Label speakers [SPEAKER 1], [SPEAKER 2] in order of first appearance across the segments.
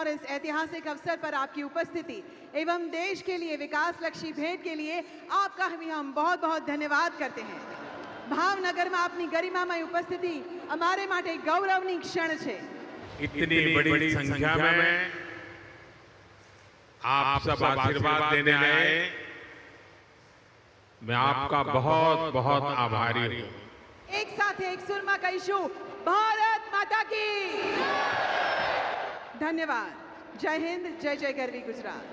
[SPEAKER 1] और इस ऐतिहासिक अवसर पर आपकी उपस्थिति एवं देश के लिए विकास लक्ष्य भेंट के लिए आपका भी हम बहुत बहुत धन्यवाद करते हैं। भावनगर में आपकी गरिमामय उपस्थिति हमारे माटे गौरवनी क्षण है।
[SPEAKER 2] इतनी बड़ी संख्या में आप सब आशीर्वाद देने आए, मैं आपका बहुत बहुत आभारी हूँ।
[SPEAKER 1] एक साथ एक सुर में कहीशु भारत माता की धन्यवाद। जय हिंद, जय जय गरवी गुजरात।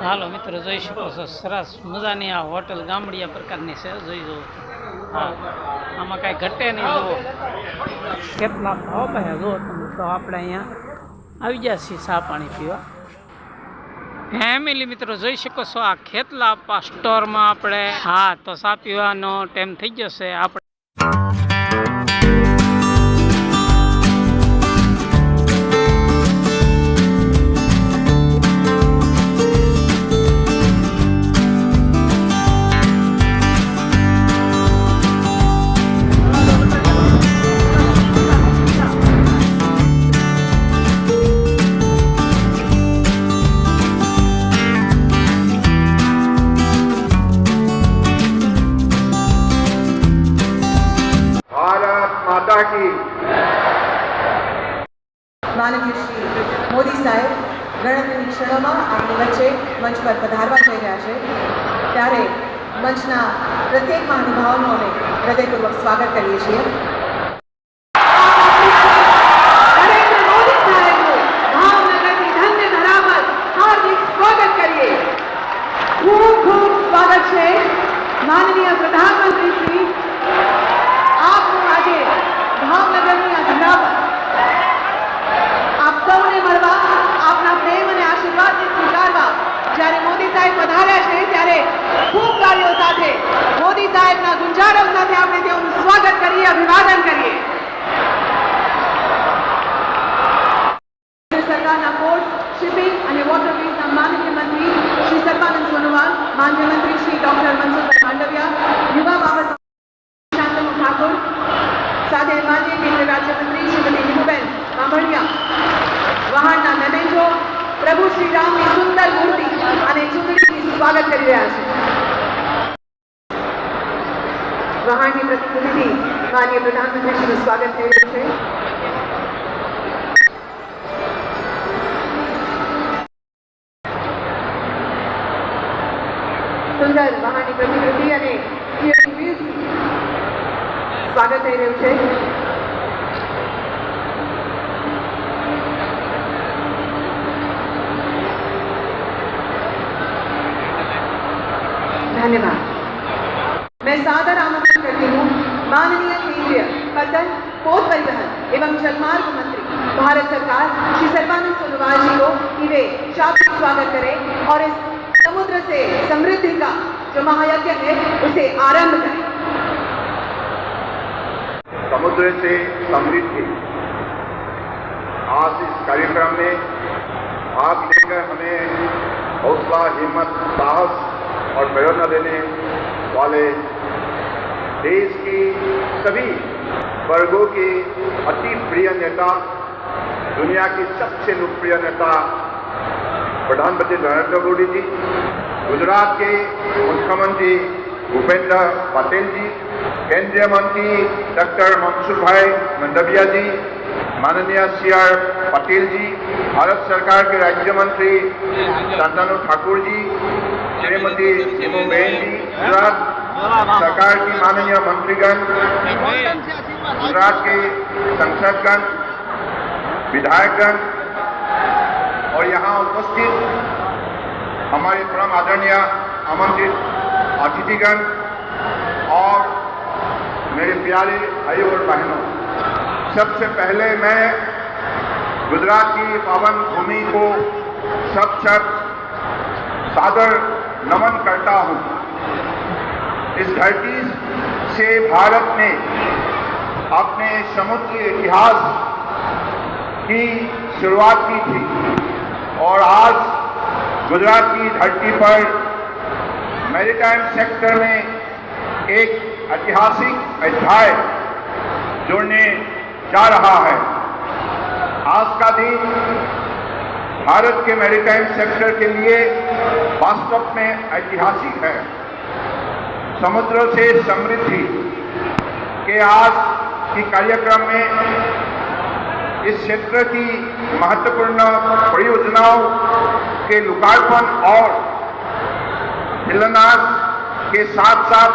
[SPEAKER 3] હાલો મિત્રો જોઈ શકો છો સરસ મજાની આ હોટલ ગામડિયા પ્રકારની છે જોઈ જુઓ હા આમાં કાંઈ ઘટે નહીં જુઓ કેટલા ભાવ ભાઈ જુઓ તમે તો આપણે અહીંયા આવી ગયા છીએ ચા પાણી પીવા ફેમિલી મિત્રો જોઈ શકો છો આ ખેતલાપા સ્ટોરમાં આપણે હા તો ચા પીવાનો ટાઈમ થઈ ગયો છે આપણે
[SPEAKER 1] माननीय श्री मोदी साहेब गणतंत्र क्षणों में आपनी वच्चे मंच पर पधारवा जई रह्या छे त्यारे मंचना प्रत्येक महानुभावों ने हृदयपूर्वक स्वागत करीए छीए। नरेंद्र मोदी साहेबનું ભાવનગરની ધન્ય ધરા પર હાર્દિક સ્વાગત કરીએ। ખૂબ ખૂબ સ્વાગત છે માનનીય પ્રધાનમંત્રી શ્રી આપનું આજે ભાવનગરની આ ધરા પર સૌને મળવા આપના પ્રેમ અને આશીર્વાદને સ્વીકારવા જ્યારે મોદી સાહેબ પધાર્યા છે ત્યારે ખૂબ કાર્યો સાથે મોદી સાહેબના ગુંજારવ સાથે આપણે તેઓનું સ્વાગત કરીએ, અભિવાદન કરીએ। સરકારના પોર્ટ, શિપિંગ અને વોટરવેઝના માનનીય મંત્રી શ્રી સર્બાનંદ સોનોવાલ, માનનીય મંત્રી શ્રી ડોક્ટર મનસુખભાઈ માંડવિયા, युवा बाबत शांतनु ठाकुर, સાથે માનનીય કેન્દ્રીય રાજ્યમંત્રી શ્રીમતી નીમુબેન બાંભણિયા, वहाना मेमेंटो प्रभु श्री राम की सुंदर मूर्ति અને ચૂંટણી સ્વાગત કરી રહ્યા છે। વહાણની પ્રતિનિધિ માનનીય પ્રધાનમંત્રી શ્રીનું સ્વાગત થઈ રહ્યું છે। સુંદર વહાણની પ્રતિનિધિ અને સ્વાગત થઈ રહ્યું છે। धन्यवाद। मैं सादर आमंत्रण करती हूँ माननीय केंद्रीय पतन, पोत परिवहन एवं जलमार्ग मंत्री भारत सरकार श्री सर्बानंद सोनोवाल जी को कि वे शाब्दिक स्वागत करें और इस समुद्र से समृद्धि का जो महायज्ञ है उसे आरंभ करें।
[SPEAKER 4] समुद्र से समृद्धि आज इस कार्यक्रम में भाग लेकर हमें हौसला, हिम्मत, साहस और प्रेरणा देने वाले देश की सभी वर्गों के अति प्रिय नेता, दुनिया की सबसे लोकप्रिय नेता प्रधानमंत्री नरेंद्र मोदी जी, गुजरात के मुख्यमंत्री भूपेंद्र पटेल जी, केंद्रीय मंत्री डॉक्टर मनसुखभाई मंडविया जी, माननीय CR पटेल जी, भारत सरकार के राज्य मंत्री शांतनु ठाकुर जी, श्री श्रीमती हेमूबेन जी, गुजरात सरकार की माननीय मंत्रीगण, गुजरात के संसदगण, विधायकगण और यहाँ उपस्थित हमारे परम आदरणीय आमंत्रित अतिथिगण और मेरे प्यारे भाइयों और बहनों, सबसे पहले मैं गुजरात की पावन भूमि को सशक्त सादर नमन करता हूँ। इस धरती से भारत ने अपने समुद्री इतिहास की शुरुआत की थी और आज गुजरात की धरती पर मैरीटाइम सेक्टर में एक ऐतिहासिक अध्याय जोड़ने जा रहा है। आज का दिन भारत के मैरीटाइम सेक्टर के लिए वास्तव में ऐतिहासिक है। समुद्र से समृद्धि के आज की कार्यक्रम में इस क्षेत्र की महत्वपूर्ण परियोजनाओं के लोकार्पण और शिलान्यास के साथ साथ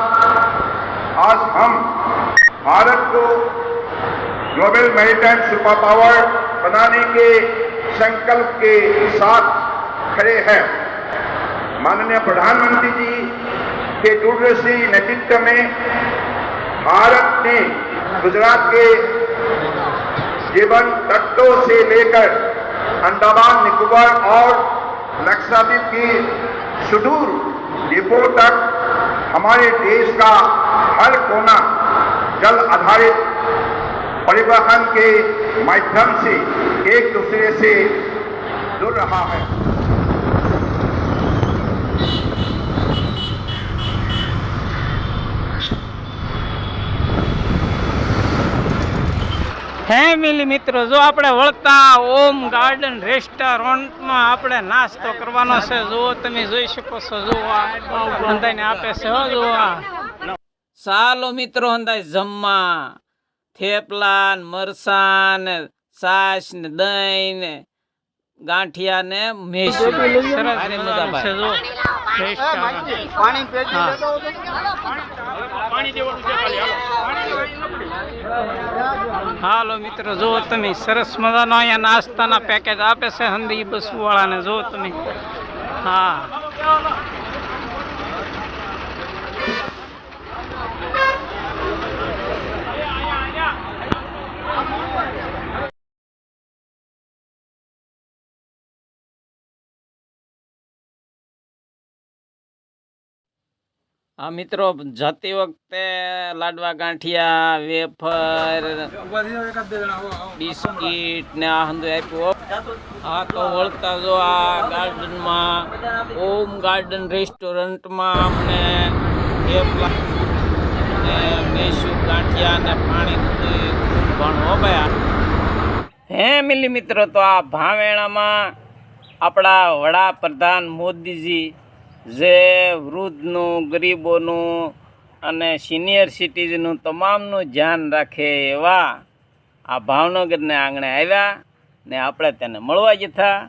[SPEAKER 4] आज हम भारत को ग्लोबल मैरीटाइम सुपर पावर बनाने के संकल्प के साथ खड़े हैं। माननीय प्रधानमंत्री जी के दूरदर्शी नेतृत्व में भारत ने गुजरात के जीवन तटों से लेकर अंडमान निकोबार और लक्षद्वीप की सुदूर द्वीपों तक हमारे देश का हर कोना जल आधारित परिवहन के माध्यम से एक दूसरे से जुड़ रहा है।
[SPEAKER 3] ફેમિલી મિત્રો, જો આપણે વળતા ઓમ ગાર્ડન રેસ્ટોરન્ટમાં આપણે નાસ્તો કરવાનો છે. જો તમે જોઈ શકો છો, જો અંદાઈને આપે છે. જો ચાલો મિત્રો, અંદાજ જમવા થેપલા ને મરસા ને છાશ ને દહીં ને ગાંઠિયા ને મેસી સરસ મજા છે. જો હાલો મિત્રો, જો તમે સરસ મજાનો અહીંયા નાસ્તાના પેકેજ આપે છે હંદી બસ વાળાને. જો તમે હા હા મિત્રો, જતી વખતે લાડવા ગાંઠિયા વેફર બિસ્કીટ ને આ હંધું આપ્યું. હા તો વળતા જો આ ગાર્ડનમાં ઓમ ગાર્ડન રેસ્ટોરન્ટમાં અમને થેપલા ને મેસુ ગાંઠિયા ને પાણી ઘણો ગયા. હે મિલી મિત્રો, તો આ ભાવેણામાં આપણા વડાપ્રધાન મોદીજી જે વૃદ્ધનું, ગરીબોનું અને સિનિયર સિટીઝનનું તમામનું ધ્યાન રાખે એવા આ ભાવનગરને આંગણે આવ્યા ને આપણે તેને મળવા જતા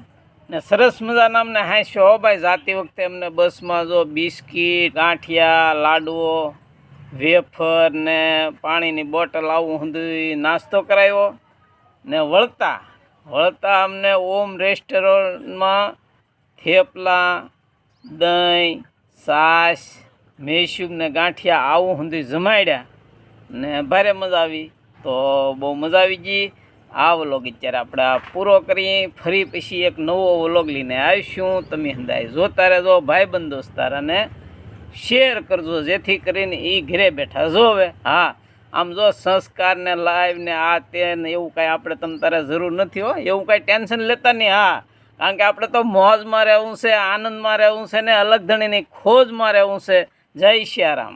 [SPEAKER 3] ને સરસ મજાના અમને હાસ્યો. હો ભાઈ, જાતી વખતે અમને બસમાં જો બિસ્કીટ, ગાંઠિયા, લાડવો, વેફર ને પાણીની બોટલ આવું બધું નાસ્તો કરાવ્યો ને વળતા અમને ઓમ રેસ્ટોરન્ટમાં થેપલા, દહીં, છાશ, મેસૂબ ને ગાંઠિયા આવું સુધી જમાડ્યા ને ભારે મજા આવી. તો બહુ મજા આવી ગઈ. આ વ્લોગ અત્યારે આપણે પૂરો કરીએ. ફરી પછી એક નવો વ્લોગ લઈને આવીશું. તમે હંદાય જોતા રહેજો ભાઈબંધ દોસ્તાર અને શેર કરજો, જેથી કરીને એ ઘરે બેઠા જોવે. હા, આમ જો સંસ્કાર ને લાઈવ ને આ તે ને એવું કાંઈ આપણે તમ તારે જરૂર નથી હો. એવું કાંઈ ટેન્શન લેતા નહીં. હા, કારણ કે આપણે તો મોજમાં રહેવું છે, આનંદમાં રહેવું છે ને અલગ ધણીની ખોજમાં રહેવું છે. જય શ્રી રામ.